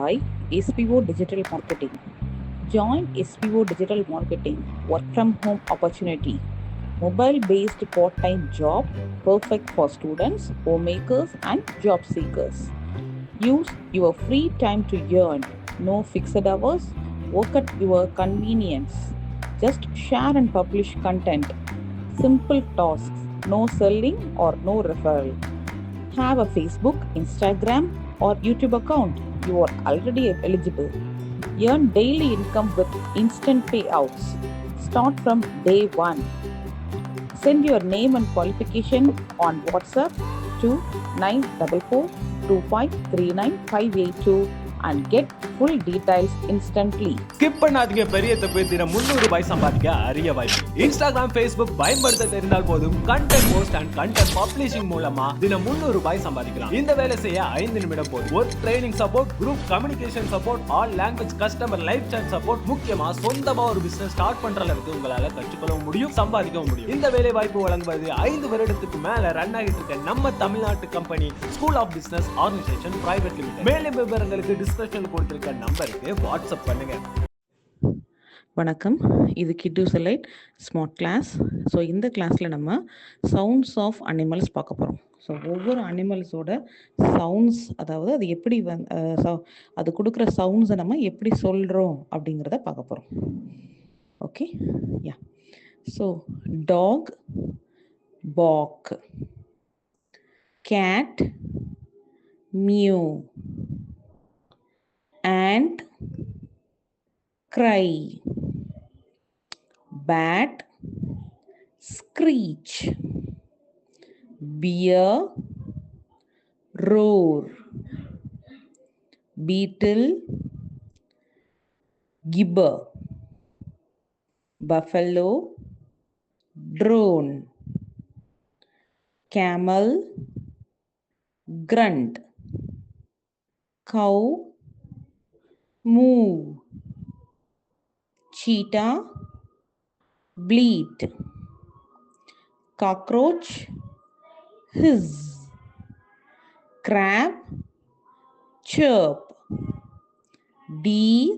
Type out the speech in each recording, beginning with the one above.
by SBO Digital Marketing. Join SBO Digital Marketing work from home opportunity. Mobile-based part-time job perfect for students, homemakers and job seekers. Use your free time to earn. No fixed hours. Work at your convenience. Just share and publish content. Simple tasks. No selling or no referral. Have a Facebook, Instagram or YouTube account. You are already eligible. Earn daily income with instant payouts. Start from day one. Send your name and qualification on WhatsApp to 9442539 and get full details instantly. Skip பண்ணாதீங்க, பெரிய தப்பு. தினம் 300 ரூபாய் சம்பாதிக்க அரிய வாய்ப்பு. Instagram, Facebook பயன்படுத்த தெரிந்தால் போதும். Content post and content publishing மூலமா தினம் 300 ரூபாய் சம்பாதிக்கலாம். இந்த வேலை செய்ய 5 நிமிடம் போதும். Work training support, group communication support, all language customer live chat support, முக்கியமா சொந்தமா ஒரு பிசினஸ் ஸ்டார்ட் பண்ற அளவுக்கு உங்களால கற்றுக்கொள்ளவும் முடியும், சம்பாதிக்கவும் முடியும். இந்த வேலை வாய்ப்பு வழங்குவது 5 வருடத்துக்கு மேல ரன் ஆகிட்டு இருக்க நம்ம தமிழ்நாட்டு company school of business organisation private limited. மேலும் விவரங்களுக்கு டிஸ்கிரிப்ஷன்ல கொடுத்திருக்க நம்பருக்கு வாட்ஸ்அப் பண்ணுங்க. வணக்கம், இது கிட்டு செலைட் ஸ்மார்ட் கிளாஸ். ஸோ இந்த கிளாஸில் நம்ம சவுண்ட்ஸ் ஆஃப் அனிமல்ஸ் பார்க்க போகிறோம். ஸோ ஒவ்வொரு அனிமல்ஸோட சவுண்ட்ஸ், அதாவது அது எப்படி அது கொடுக்குற சவுண்ட்ஸை நம்ம எப்படி சொல்கிறோம் அப்படிங்கிறத பார்க்க போகிறோம். Okay, ya. So dog, bark, cat, mew, ant, cry, bat, screech, bear, roar, beetle, gibber, buffalo, drone, camel, grunt, cow, moo, cheetah, bleat, cockroach, hiss, crab, chirp, deer,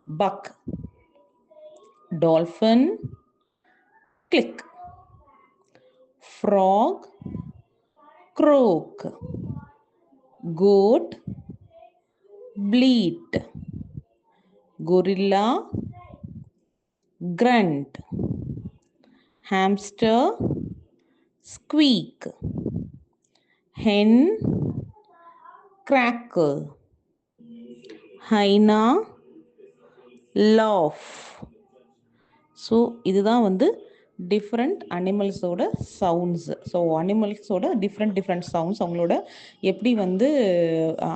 buck, dolphin, click, frog, croak, goat, bleat, gorilla, grunt, hamster, squeak, hen, crackle, hyena, laugh. So இதுதான் different அனிமல்ஸோட sounds. So அனிமல்ஸோட different sounds, அவங்களோட எப்படி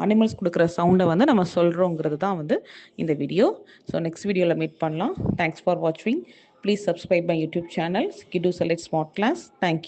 animals கொடுக்குற சவுண்டை நம்ம சொல்கிறோங்கிறது தான் இந்த வீடியோ. ஸோ நெக்ஸ்ட் வீடியோவில் மீட் பண்ணலாம். தேங்க்ஸ் ஃபார் வாட்சிங். Please subscribe my YouTube channel கிடு செலக்ட் ஸ்மார்ட் கிளாஸ். தேங்க்யூ.